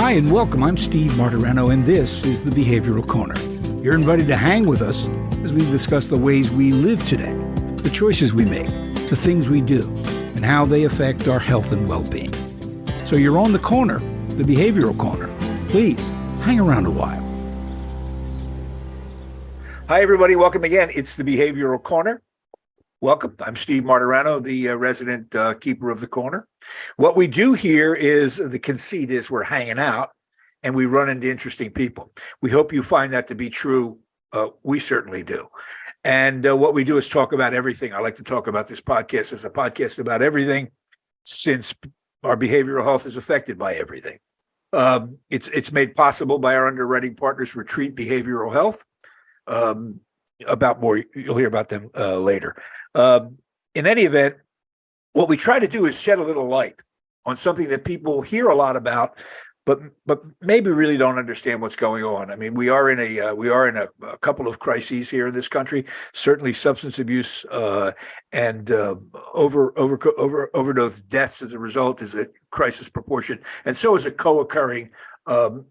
Hi and welcome. I'm Steve Martirano, and this is the Behavioral Corner. You're invited to hang with us as we discuss the ways we live today, the choices we make, the things we do, and how they affect our health and well-being. So you're on the corner, the Behavioral Corner. Please hang around a while. Hi, everybody. Welcome again. It's the Behavioral Corner. Welcome. I'm Steve Martirano, the resident keeper of the corner. What we do here is, the conceit is we're hanging out and we run into interesting people. We hope you find that to be true. We certainly do. And what we do is talk about everything. I like to talk about this podcast as a podcast about everything, since our behavioral health is affected by everything. It's made possible by our underwriting partners, Retreat Behavioral Health. About more, you'll hear about them later. In any event, what we try to do is shed a little light on something that people hear a lot about, but maybe really don't understand what's going on. I mean, we are in a couple of crises here in this country. Certainly, substance abuse and overdose deaths as a result is a crisis proportion, and so is a co-occurring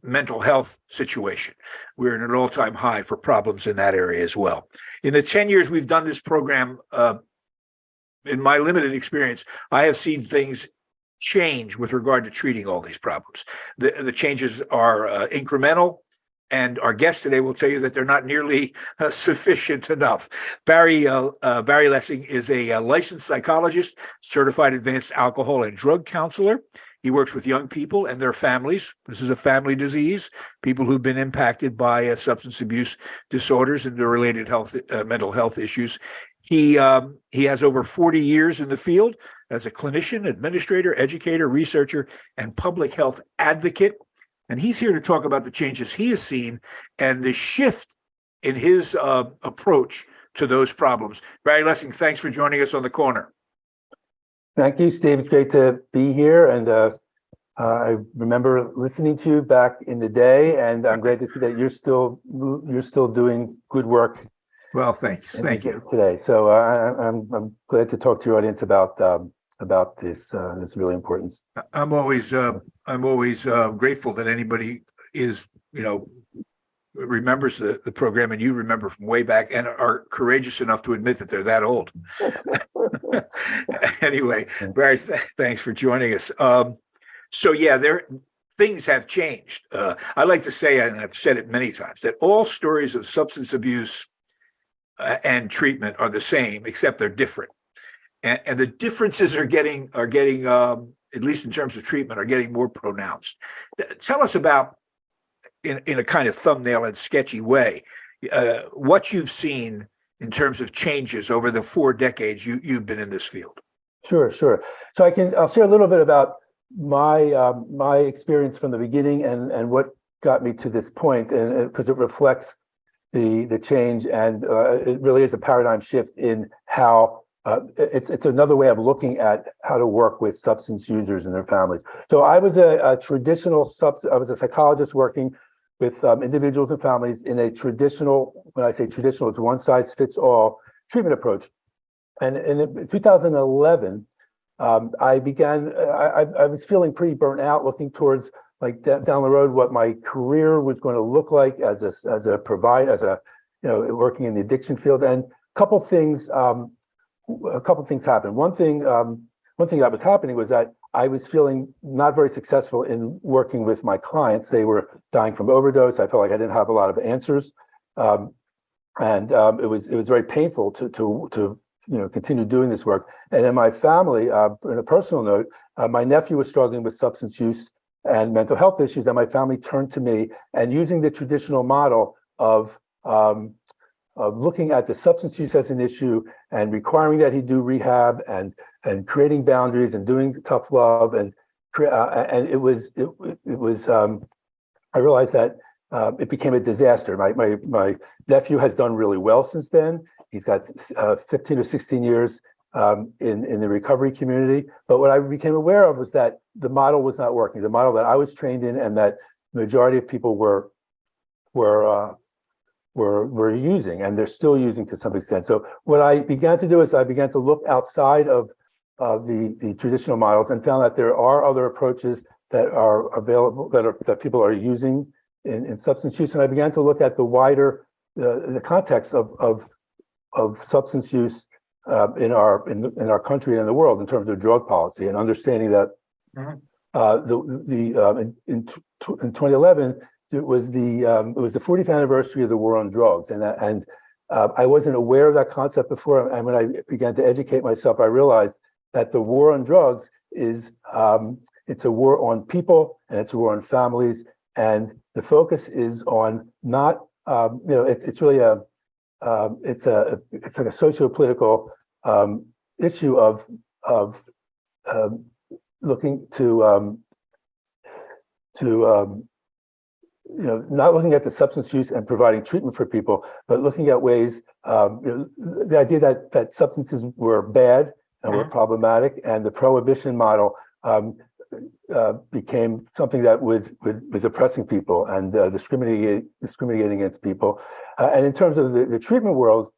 mental health situation. We're at an all-time high for problems in that area as well. In the 10 years we've done this program, in my limited experience, I have seen things change with regard to treating all these problems. The changes are incremental, and our guest today will tell you that they're not nearly sufficient enough. Barry Lessin is a licensed psychologist, certified advanced alcohol and drug counselor. He works with young people and their families. This is a family disease, people who've been impacted by substance abuse disorders and the related mental health issues. He has over 40 years in the field as a clinician, administrator, educator, researcher, and public health advocate. And he's here to talk about the changes he has seen and the shift in his approach to those problems. Barry Lessin, thanks for joining us on the corner. Thank you, Steve. It's great to be here. And I remember listening to you back in the day, and I'm glad to see that you're still doing good work. Well, thanks. Thank you. Today. So I'm glad to talk to your audience about this really important. I'm always grateful that anybody is, remembers the program, and you remember from way back and are courageous enough to admit that they're that old. Anyway, Barry, thanks for joining us. So yeah, things have changed. I like to say, and I've said it many times, that all stories of substance abuse and treatment are the same, except they're different. And the differences are getting, at least in terms of treatment, are getting more pronounced. Tell us about, in a kind of thumbnail and sketchy way, what you've seen in terms of changes over the 4 decades you've been in this field. Sure. So I'll share a little bit about my experience from the beginning and what got me to this point, and because it reflects the change, and it really is a paradigm shift in how it's another way of looking at how to work with substance users and their families. So I was a psychologist working with individuals and families in a traditional, when I say traditional, it's one size fits all treatment approach. And in 2011, I was feeling pretty burnt out, looking towards down the road what my career was going to look like as a provider, working in the addiction field. And a couple things happened. One thing that was happening was that I was feeling not very successful in working with my clients. They were dying from overdose. I felt like I didn't have a lot of answers, and it was very painful to continue doing this work. And in my family, in a personal note, my nephew was struggling with substance use and mental health issues, and my family turned to me, and using the traditional model of looking at the substance use as an issue and requiring that he do rehab and creating boundaries and doing tough love, and it was I realized that it became a disaster. My nephew has done really well since then. He's got 15 or 16 years in the recovery community. But what I became aware of was that the model was not working. The model that I was trained in and that the majority of people were using, and they're still using to some extent. So what I began to do is I began to look outside of the traditional models and found that there are other approaches that are available, that people are using in substance use, and I began to look at the wider the context of substance use in our country and in the world in terms of drug policy, and understanding that in 2011 it was the 40th anniversary of the war on drugs, and I wasn't aware of that concept before, and when I began to educate myself, I realized that the war on drugs is it's a war on people, and it's a war on families, and the focus is on not it's really it's like a socio-political issue of looking to not looking at the substance use and providing treatment for people, but looking at ways, the idea that substances were bad and were problematic, and the prohibition model became something that was oppressing people and discriminating against people. And in terms of the treatment world,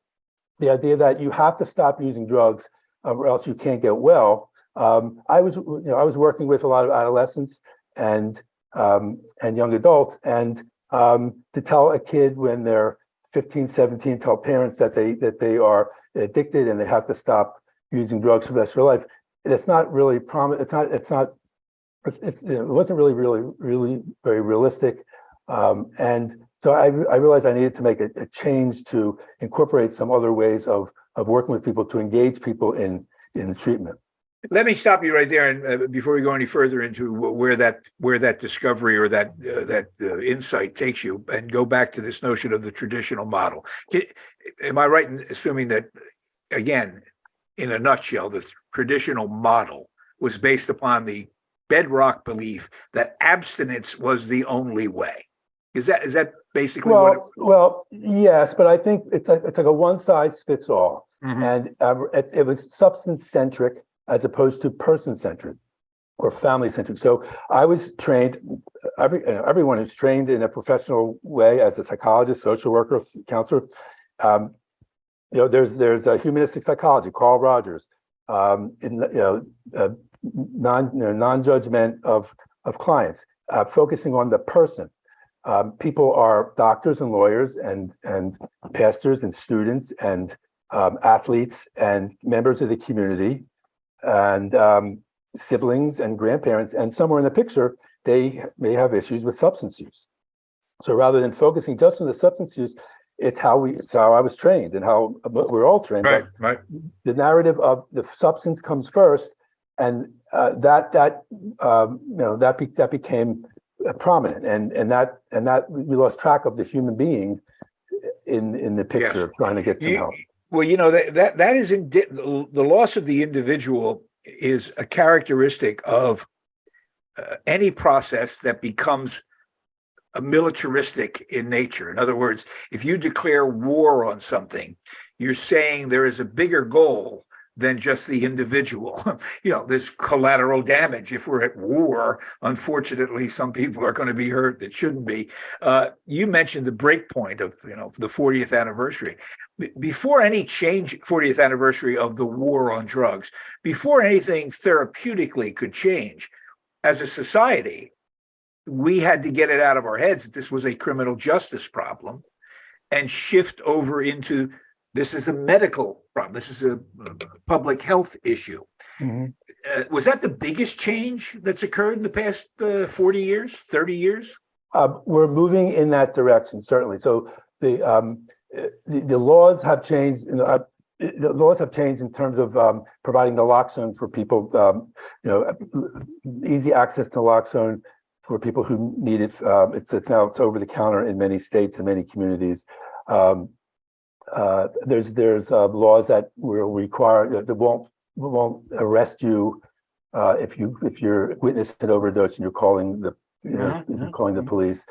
the idea that you have to stop using drugs or else you can't get well. I was working with a lot of adolescents and young adults, and to tell a kid when they're 15, 17, tell parents that they are addicted and they have to stop using drugs for the rest of their life. It's not really it wasn't really very realistic. And so I realized I needed to make a change to incorporate some other ways of working with people to engage people in treatment. Let me stop you right there, and before we go any further into where that discovery or that insight takes you, and go back to this notion of the traditional model. Am I right in assuming that, again, in a nutshell, the traditional model was based upon the bedrock belief that abstinence was the only way? Is that basically Well, yes, but I think it's like a one size fits all, and it was substance centric as opposed to person centric or family centric. So I was trained. Everyone is trained in a professional way as a psychologist, social worker, counselor. There's a humanistic psychology, Carl Rogers, non-judgment of clients, focusing on the person. People are doctors and lawyers and pastors and students and athletes and members of the community and siblings and grandparents. And somewhere in the picture, they may have issues with substance use. So rather than focusing just on the substance use, it's how I was trained and how we're all trained. Right. The narrative of the substance comes first, and that became prominent, and that we lost track of the human being in the picture, yes, trying to get some help. Well, that is the loss of the individual is a characteristic of any process that becomes militaristic in nature. In other words, if you declare war on something, you're saying there is a bigger goal than just the individual. There's collateral damage. If we're at war, unfortunately, some people are going to be hurt that shouldn't be. You mentioned the break point of, the 40th anniversary. Before any change, 40th anniversary of the war on drugs, before anything therapeutically could change, as a society, we had to get it out of our heads that this was a criminal justice problem and shift over into this is a medical problem. This is a public health issue. Was that the biggest change that's occurred in the past 40 years, 30 years? We're moving in that direction, certainly. So the laws have changed. The laws have changed in terms of providing naloxone for people, easy access to naloxone for people who need it. It's over the counter in many states and many communities. There's laws that will require that won't arrest you if you're witnessing an overdose and you're calling the police.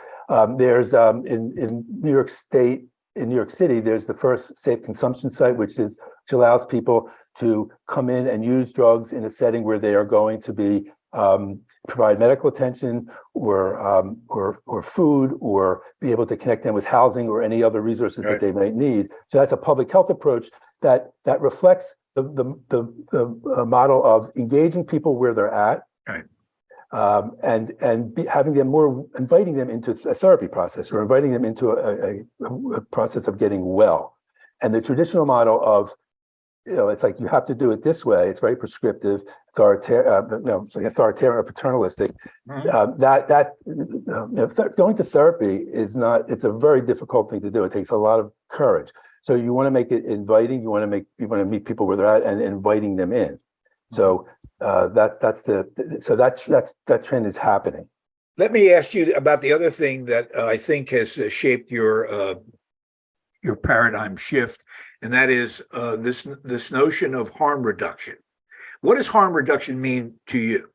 There's in New York State, in New York City, there's the first safe consumption site, which allows people to come in and use drugs in a setting where they are going to be provide medical attention or food, or be able to connect them with housing or any other resources that they might need. So that's a public health approach that reflects the model of engaging people where they're at, having them more, inviting them into a therapy process or inviting them into a process of getting well. And the traditional model of, it's like you have to do it this way. It's very prescriptive, authoritarian, it's like authoritarian or paternalistic. Going to therapy is not. It's a very difficult thing to do. It takes a lot of courage. So you want to make it inviting. You want to meet people where they're at and inviting them in. So that trend is happening. Let me ask you about the other thing that I think has shaped your paradigm shift, and that is this notion of harm reduction. What does harm reduction mean to you?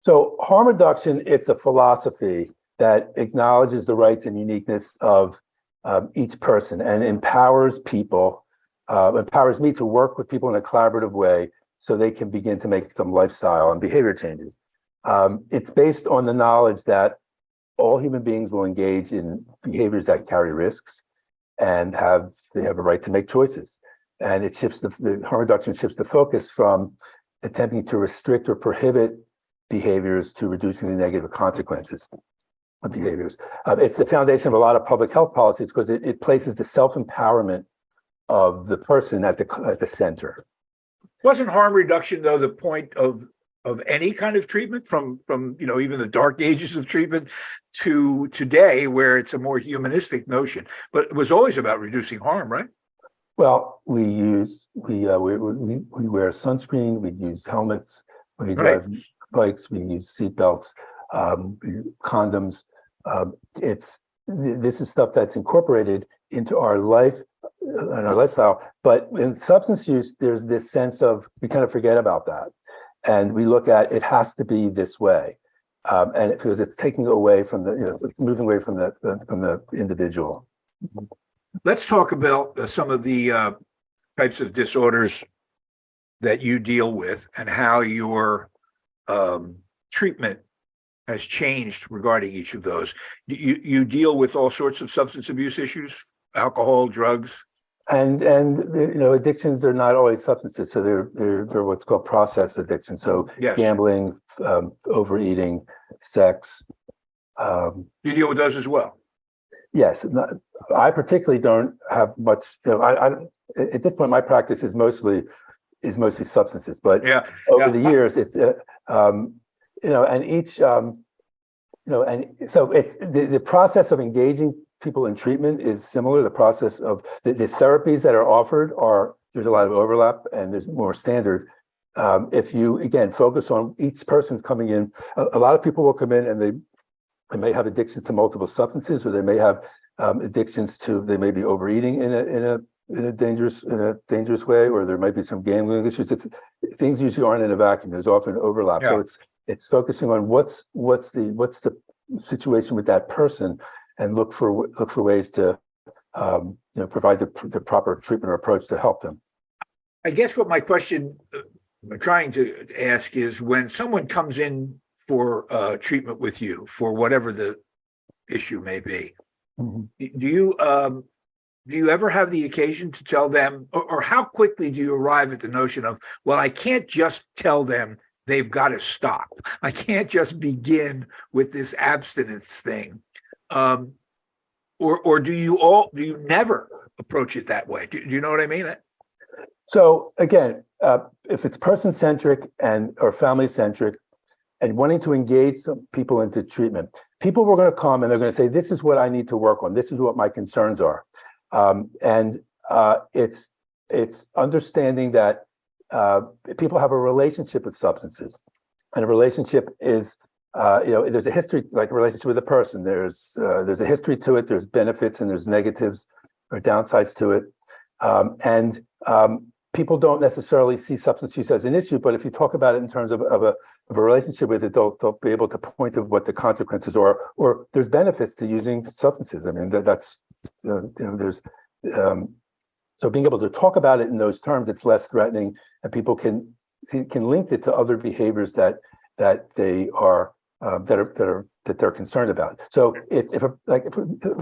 So harm reduction, it's a philosophy that acknowledges the rights and uniqueness of each person and empowers people, empowers me to work with people in a collaborative way so they can begin to make some lifestyle and behavior changes. It's based on the knowledge that all human beings will engage in behaviors that carry risks and they have a right to make choices. And it shifts the harm reduction shifts the focus from attempting to restrict or prohibit behaviors to reducing the negative consequences of behaviors. It's the foundation of a lot of public health policies because it places the self-empowerment of the person at the center. Wasn't harm reduction, though, the point of any kind of treatment from even the dark ages of treatment to today, where it's a more humanistic notion? But it was always about reducing harm, right? Well, we wear sunscreen, we use helmets, we drive bikes, we use seatbelts, condoms. This is stuff that's incorporated into our life and our lifestyle. But in substance use, there's this sense of we kind of forget about that, and we look at it has to be this way, and because it's taking away from it's moving away from the individual. Let's talk about some of the types of disorders that you deal with and how your treatment has changed regarding each of those. You deal with all sorts of substance abuse issues, alcohol, drugs, and addictions are not always substances, so they're what's called process addictions. So yes. Gambling, overeating, sex. You deal with those as well. Yes, I particularly don't have much. I at this point my practice is mostly substances, but over the years it's and each and so it's the process of engaging people in treatment is similar. The process of the therapies that are offered there's a lot of overlap and there's more standard. If you again focus on each person's coming in, a lot of people will come in and they may have addictions to multiple substances, or they may have addictions they may be overeating in a dangerous way, or there might be some gambling issues. Things usually aren't in a vacuum. There's often overlap. So it's focusing on what's the situation with that person, and look for ways to provide the proper treatment or approach to help them. I guess what my question I'm trying to ask is, when someone comes in for treatment with you for whatever the issue may be, do you ever have the occasion to tell them, or how quickly do you arrive at the notion of, well, I can't just tell them they've got to stop. I can't just begin with this abstinence thing. Or do you never approach it that way? Do you know what I mean? So again, if it's person-centric or family-centric, and wanting to engage some people into treatment, people were going to come and they're going to say, this is what I need to work on. This is what my concerns are. It's understanding that people have a relationship with substances, and a relationship is, there's a history, like a relationship with a person. There's a history to it. There's benefits and there's negatives or downsides to it. People don't necessarily see substance use as an issue, but if you talk about it in terms of a relationship with it, they'll be able to point to what the consequences are, or there's benefits to using substances. I mean, that's there's so being able to talk about it in those terms, it's less threatening, and people can link it to other behaviors that they're concerned about. So if I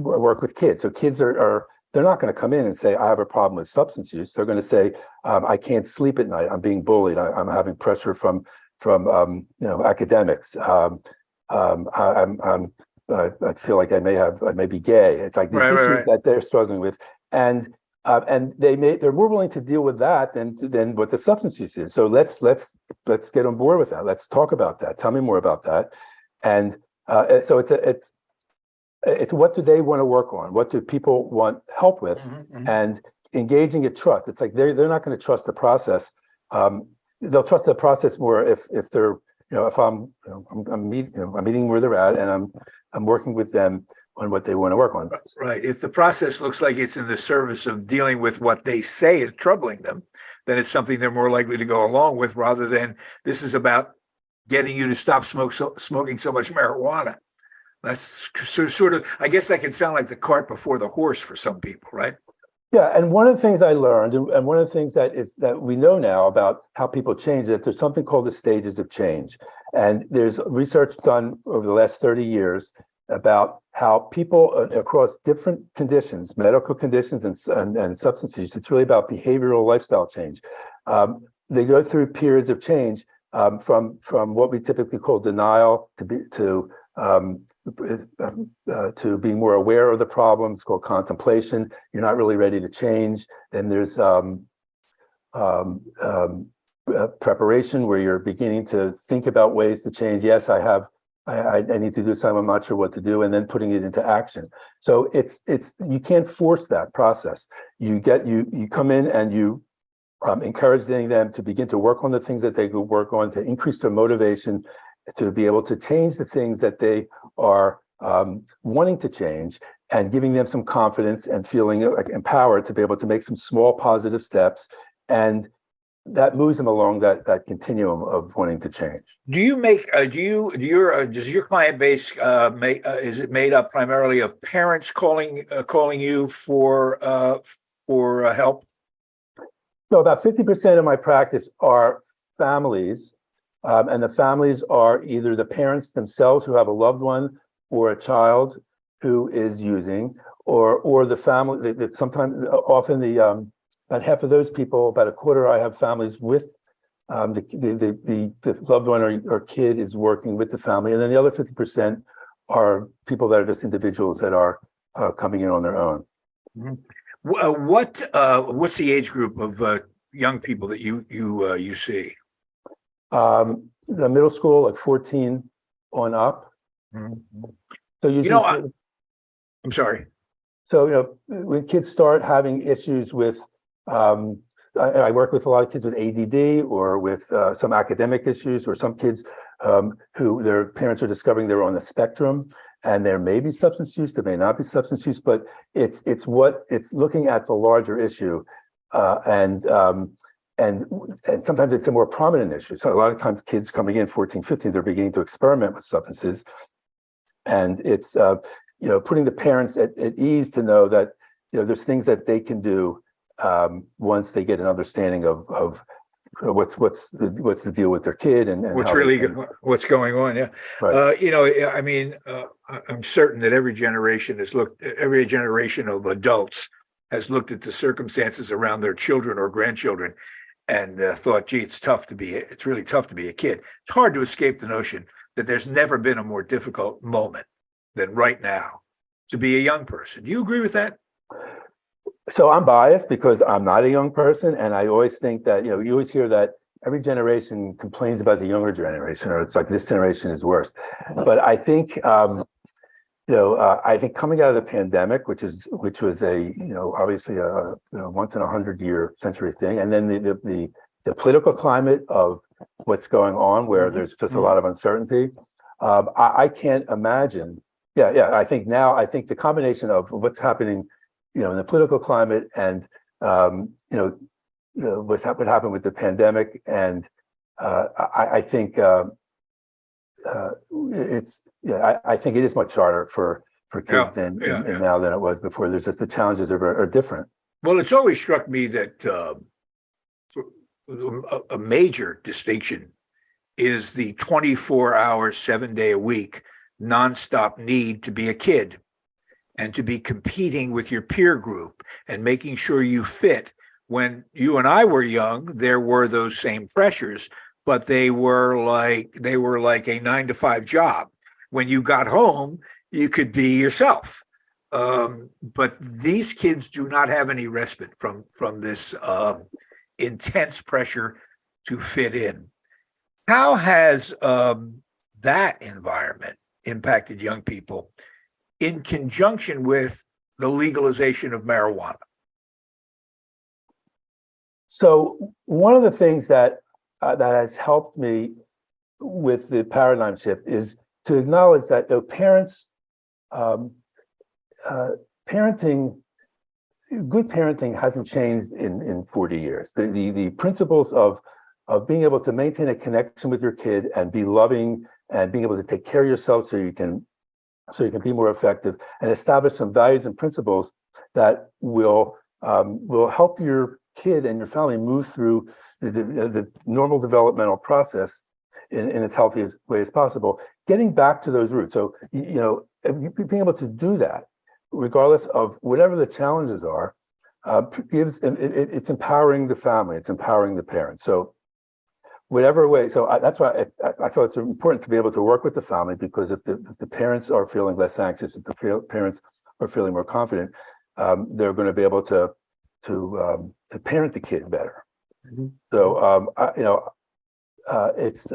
work with kids, so kids they're not going to come in and say, I have a problem with substance use. They're going to say, I can't sleep at night. I'm being bullied. I'm having pressure from academics. I feel like I may be gay. It's like these issues that they're struggling with, and they're more willing to deal with that than what the substance use is. So let's get on board with that. Let's talk about that. Tell me more about that. And so it's what do they want to work on? What do people want help with? And engaging in trust. It's like they're not going to trust the process. They'll trust the process more if they're, if I'm meeting where they're at, and I'm working with them on what they want to work on. Right. If the process looks like it's in the service of dealing with what they say is troubling them, then it's something they're more likely to go along with, rather than this is about getting you to stop smoking so much marijuana. That's sort of, I guess that can sound like the cart before the horse for some people, right? Yeah, and one of the things I learned, and one of the things that we know now about how people change, that there's something called the stages of change. And there's research done over the last 30 years about how people across different conditions, medical conditions and substance use, it's really about behavioral lifestyle change. They go through periods of change from what we typically call denial to being more aware of the problem. It's called contemplation. You're not really ready to change. Then there's preparation, where you're beginning to think about ways to change. Yes, I need to do something, I'm not sure what to do, and then putting it into action. So it's you can't force that process. You come in and you encouraging them to begin to work on the things that they could work on, to increase their motivation, to be able to change the things that they are wanting to change, and giving them some confidence and feeling empowered to be able to make some small positive steps, and that moves them along that continuum of wanting to change. Do you make does your client base is it made up primarily of parents calling you for help? So about 50% of my practice are families. And the families are either the parents themselves who have a loved one or a child who is using, or the family. Sometimes, often about half of those people, about a quarter, I have families with the loved one or kid is working with the family, and then the other 50% are people that are just individuals that are coming in on their own. What's the age group of young people that you see? The middle school, like 14 on up. So usually, I'm sorry. So when kids start having issues with, I work with a lot of kids with ADD or with some academic issues, or some kids who their parents are discovering they're on the spectrum, and there may be substance use, there may not be substance use, but it's looking at the larger issue, and sometimes it's a more prominent issue. So a lot of times kids coming in 14, 15, they're beginning to experiment with substances. And it's, putting the parents at ease to know that, there's things that they can do once they get an understanding of what's the deal with their kid and what's going on. Yeah. Right. I'm certain that every generation of adults has looked at the circumstances around their children or grandchildren and thought, gee, it's really tough to be a kid. It's hard to escape the notion that there's never been a more difficult moment than right now to be a young person. Do you agree with that? So I'm biased because I'm not a young person, and I always think that, you always hear that every generation complains about the younger generation, or it's like this generation is worse. But I think, I think coming out of the pandemic, which was a, obviously a once in 100-year century thing, and then the political climate of what's going on, where there's just a lot of uncertainty. I can't imagine. I think the combination of what's happening, in the political climate, and what happened with the pandemic, and I think I think it is much harder for kids now than it was before. There's just the challenges are different. Well, it's always struck me that a major distinction is the 24-hour, 7-day a week, nonstop need to be a kid and to be competing with your peer group and making sure you fit. When you and I were young, there were those same pressures, but they were like a 9 to 5 job. When you got home, you could be yourself. But these kids do not have any respite from this intense pressure to fit in. How has that environment impacted young people in conjunction with the legalization of marijuana? So one of the things that has helped me with the paradigm shift is to acknowledge that parents, parenting, good parenting hasn't changed in 40 years. The principles of being able to maintain a connection with your kid and be loving and being able to take care of yourself so you can be more effective and establish some values and principles that will help your kid and your family move through the normal developmental process in as healthy as way as possible. Getting back to those roots. So, being able to do that, regardless of whatever the challenges are, it's empowering the family, it's empowering the parents. So whatever way, that's why I thought it's important to be able to work with the family, because if the parents are feeling less anxious, if the parents are feeling more confident, they're going to be able to parent the kid better. Mm-hmm. So it's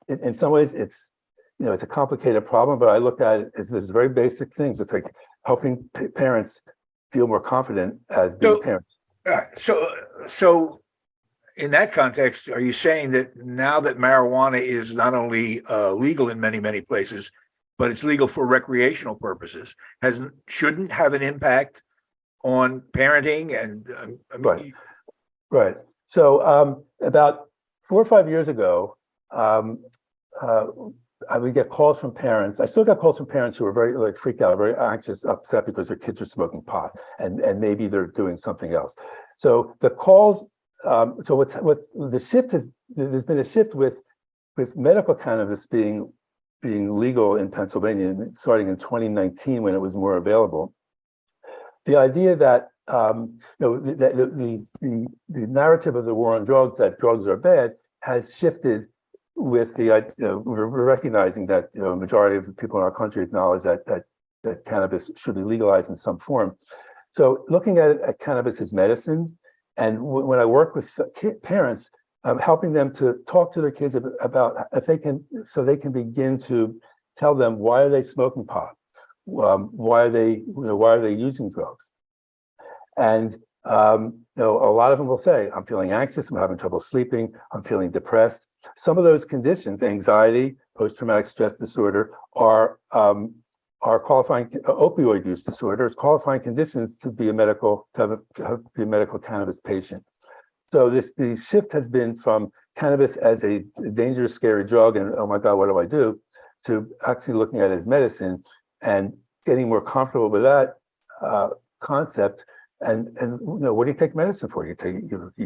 in some ways it's a complicated problem, but I look at it as there's very basic things. It's like helping parents feel more confident as being parents. So in that context, are you saying that now that marijuana is not only legal in many, many places, but it's legal for recreational purposes, shouldn't have an impact on parenting? And right. So about 4 or 5 years ago, I would get calls from parents. I still got calls from parents who were very freaked out, very anxious, upset because their kids are smoking pot and maybe they're doing something else. So the calls. So what the shift has, there's been a shift with medical cannabis being legal in Pennsylvania starting in 2019 when it was more available. The idea that the narrative of the war on drugs, that drugs are bad, has shifted with we're recognizing that a majority of the people in our country acknowledge that cannabis should be legalized in some form. So looking at cannabis as medicine. And when I work with parents, I'm helping them to talk to their kids about if they can, so they can begin to tell them, why are they smoking pot? Why are they using drugs? And a lot of them will say, I'm feeling anxious, I'm having trouble sleeping, I'm feeling depressed. Some of those conditions, anxiety, post-traumatic stress disorder, are qualifying opioid use disorders, qualifying conditions to be a medical cannabis patient. So the shift has been from cannabis as a dangerous, scary drug, and oh my God, what do I do? To actually looking at it as medicine and getting more comfortable with that concept. And what do you take medicine for? You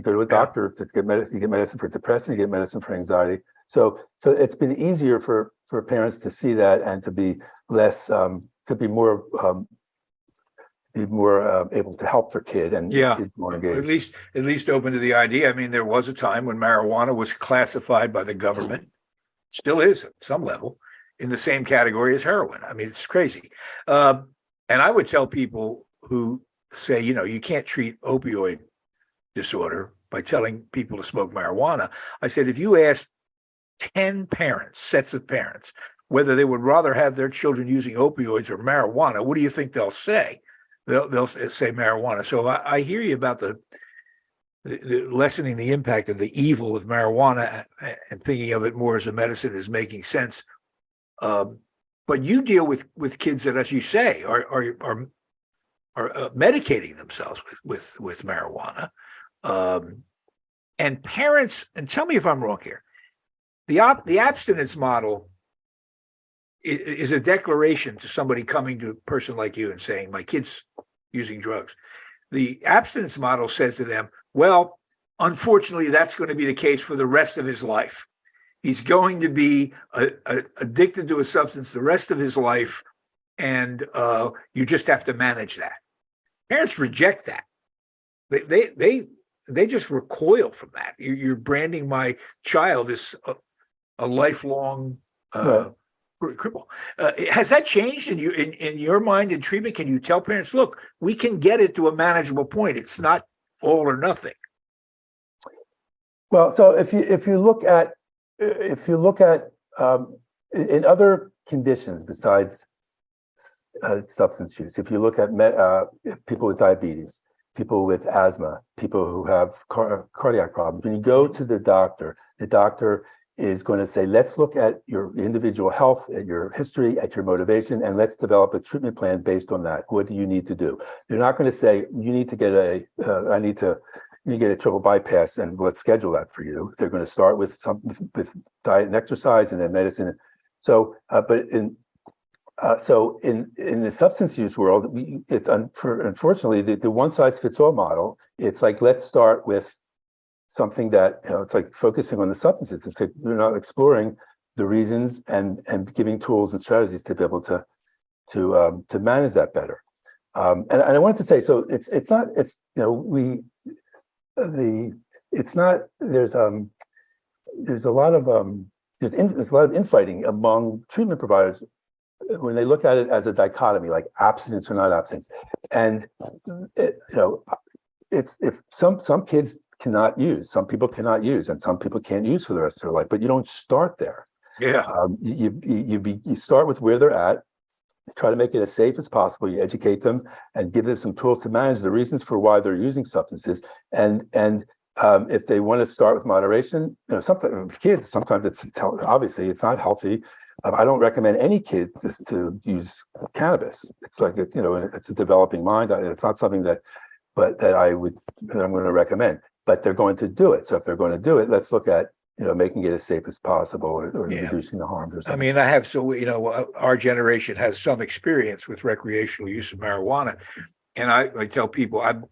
go to a doctor to get medicine. You get medicine for depression. You get medicine for anxiety. So it's been easier for parents to see that and to be less, to be more able to help their kid and kids more engaged. At least open to the idea. I mean, there was a time when marijuana was classified by the government, still is at some level, in the same category as heroin. I mean, it's crazy. And I would tell people who say, you can't treat opioid disorder by telling people to smoke marijuana. I said, if you ask 10 sets of parents, whether they would rather have their children using opioids or marijuana, what do you think they'll say? They'll say marijuana. So I hear you about the lessening the impact of the evil of marijuana and thinking of it more as a medicine is making sense. But you deal with kids that, as you say, are medicating themselves with marijuana. And parents, and tell me if I'm wrong here, the abstinence model is a declaration to somebody coming to a person like you and saying, my kid's using drugs. The abstinence model says to them, well, unfortunately, that's going to be the case for the rest of his life. He's going to be addicted to a substance the rest of his life, and you just have to manage that. Parents reject that. they just recoil from that. You're branding my child as a lifelong cripple. Has that changed in your mind in treatment? Can you tell parents, look, we can get it to a manageable point. It's not all or nothing. Well, so if you look at in other conditions besides substance use, if you look at people with diabetes, people with asthma, people who have cardiac problems, when you go to the doctor is going to say, let's look at your individual health, at your history, at your motivation, and let's develop a treatment plan based on that. What do you need to do? They're not going to say, you need to get you get a triple bypass and let's schedule that for you. They're going to start with diet and exercise and then medicine. So, in the substance use world, unfortunately the one size fits all model. It's like, let's start with something that, it's like focusing on the substances. It's like we're not exploring the reasons and giving tools and strategies to be able to manage that better. And I wanted to say, so there's a lot of infighting among treatment providers when they look at it as a dichotomy, like abstinence or not abstinence. And it's if some kids cannot use, some people cannot use, and some people can't use for the rest of their life. But you don't start there. Yeah. You start with where they're at. Try to make it as safe as possible. You educate them and give them some tools to manage the reasons for why they're using substances. And if they want to start with moderation, sometimes kids, sometimes it's obviously it's not healthy. I don't recommend any kid to use cannabis. It's like it's a developing mind. It's not something that I'm going to recommend. But they're going to do it. So if they're going to do it, let's look at making it as safe as possible or reducing the harms or something. I mean, our generation has some experience with recreational use of marijuana. And I tell people, I'm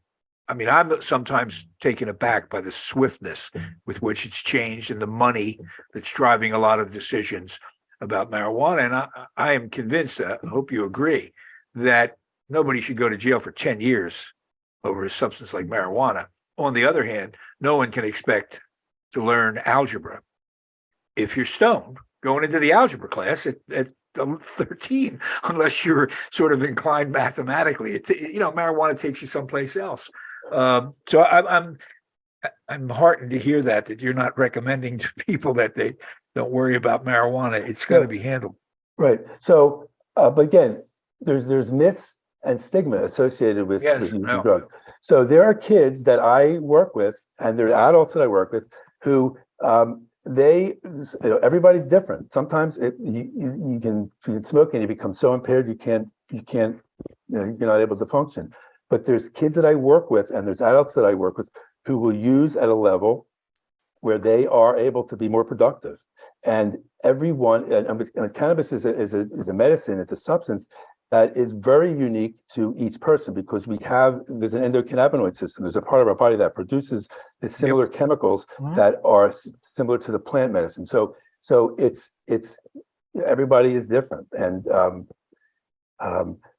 sometimes taken aback by the swiftness with which it's changed and the money that's driving a lot of decisions about marijuana. And I am convinced, I hope you agree, that nobody should go to jail for 10 years over a substance like marijuana. On the other hand, no one can expect to learn algebra if you're stoned going into the algebra class at 13, unless you're sort of inclined mathematically. Marijuana takes you someplace else. So I'm heartened to hear that you're not recommending to people that they don't worry about marijuana. It's got to be handled. Right. So, but again, there's myths and stigma associated with using drugs. So there are kids that I work with, and there are adults that I work with who everybody's different. Sometimes you can smoke and you become so impaired you're not able to function. But there's kids that I work with and there's adults that I work with who will use at a level where they are able to be more productive. And everyone, and cannabis is a medicine, it's a substance that is very unique to each person because there's an endocannabinoid system. There's a part of our body that produces the similar chemicals that are similar to the plant medicine. So it's everybody is different. And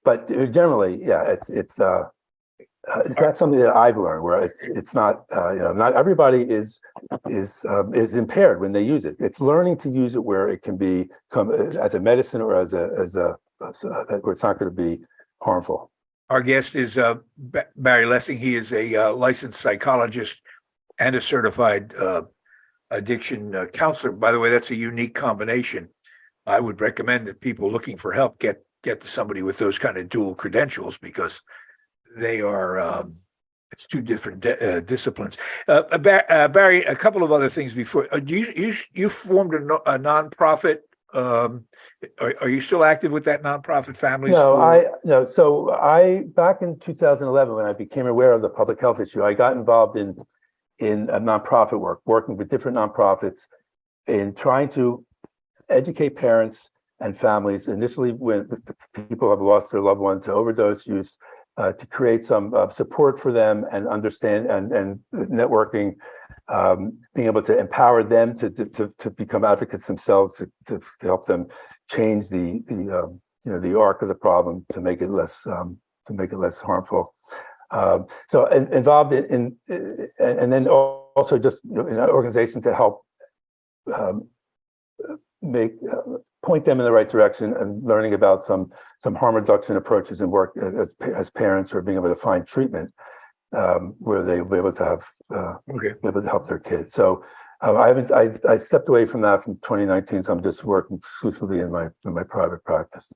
but generally, it's not something that I've learned where it's not not everybody is impaired when they use it. It's learning to use it where it can become as a medicine or as a where it's not going to be harmful. Our guest is Barry Lessin. He is a licensed psychologist and a certified addiction counselor. By the way, that's a unique combination. I would recommend that people looking for help get to somebody with those kind of dual credentials because they are it's two different disciplines. Barry, a couple of other things before. You formed a nonprofit. Are you still active with that nonprofit, Families? No. So I back in 2011, when I became aware of the public health issue, I got involved in a nonprofit working with different nonprofits in trying to educate parents and families. Initially, when people have lost their loved one to overdose use, to create some support for them and understand and networking. Being able to empower them to become advocates themselves, to help them change the arc of the problem to make it less harmful. Involved and then also just in an organization to help point them in the right direction and learning about some harm reduction approaches and work as parents or being able to find treatment where they'll be able to have be able to help their kids. So I stepped away from that from 2019, so I'm just working exclusively in my private practice.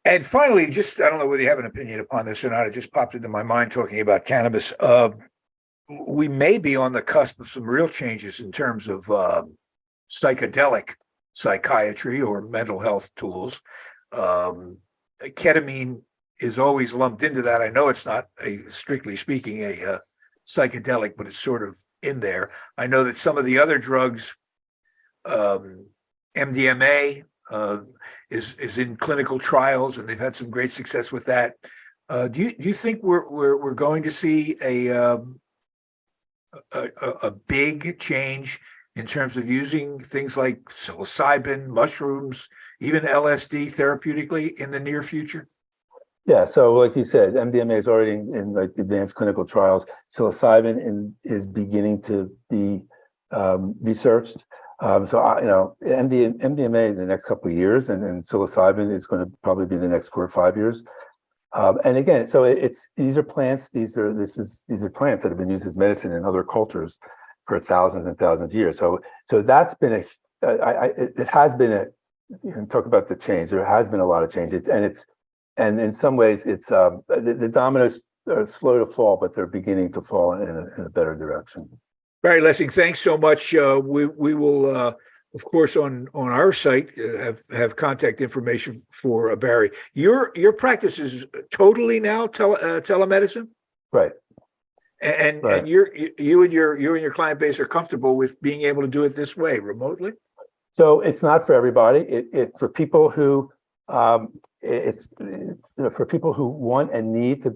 And finally, just, I don't know whether you have an opinion upon this or not, it just popped into my mind talking about cannabis. We may be on the cusp of some real changes in terms of psychedelic psychiatry or mental health tools. Ketamine is always lumped into that. I know it's not strictly speaking a psychedelic, but it's sort of in there. I know that some of the other drugs, MDMA, is in clinical trials, and they've had some great success with that. Do you think we're going to see a big change in terms of using things like psilocybin, mushrooms, even LSD therapeutically in the near future? Yeah, so like you said, MDMA is already in like advanced clinical trials. Psilocybin is beginning to be researched. MDMA in the next couple of years, and psilocybin is going to probably be the next 4 or 5 years. And again, so these are plants. These are plants that have been used as medicine in other cultures for thousands and thousands of years. So that's been it has been you can talk about the change. There has been a lot of change, and in some ways it's the dominoes are slow to fall, but they're beginning to fall in a better direction. Barry Lessin, thanks so much. We will, of course, on our site have contact information for Barry. Your practice is totally now telemedicine, right? And right. And you and your client base are comfortable with being able to do it this way remotely. So it's not for everybody. It for people who it's for people who want and need to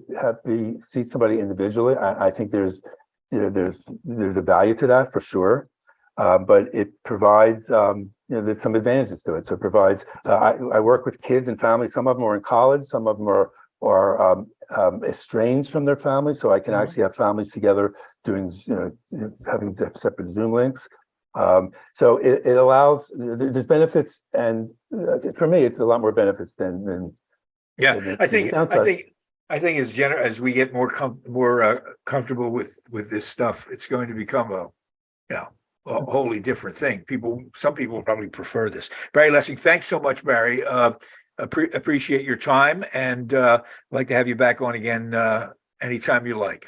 see somebody individually. I think there's a value to that for sure, but it provides there's some advantages to it. So it provides. I work with kids and families. Some of them are in college. Some of them are estranged from their families. So I can actually have families together doing having separate Zoom links. So it allows. There's benefits, and for me, it's a lot more benefits than. I think as we get more comfortable with this stuff, it's going to become a wholly different thing. Some people probably prefer this. Barry Lessin, thanks so much, Barry. Appreciate your time, and I'd like to have you back on again anytime you like.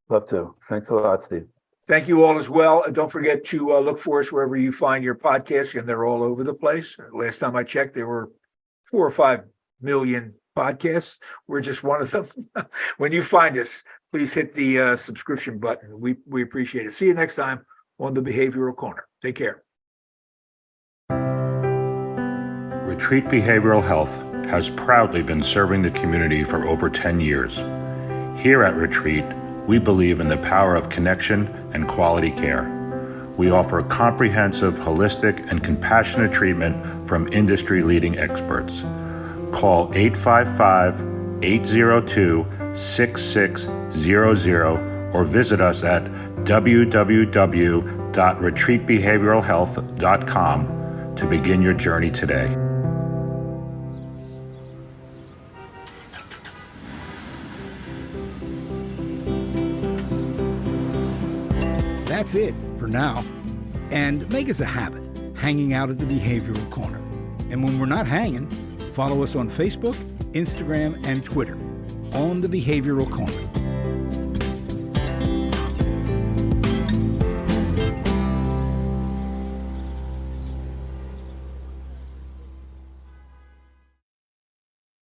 Love to. Thanks a lot, Steve. Thank you all as well. Don't forget to look for us wherever you find your podcasts, and they're all over the place. Last time I checked, there were 4 or 5 million podcasts. We're just one of them. When you find us, please hit the subscription button. We appreciate it. See you next time on the Behavioral Corner. Take care. Retreat Behavioral Health has proudly been serving the community for over 10 years. Here at Retreat, we believe in the power of connection and quality care. We offer comprehensive, holistic, and compassionate treatment from industry-leading experts. Call 855-802-6600 or visit us at www.retreatbehavioralhealth.com to begin your journey today. That's it for now. And make us a habit, hanging out at the Behavioral Corner. And when we're not hanging, follow us on Facebook, Instagram, and Twitter on the Behavioral Corner.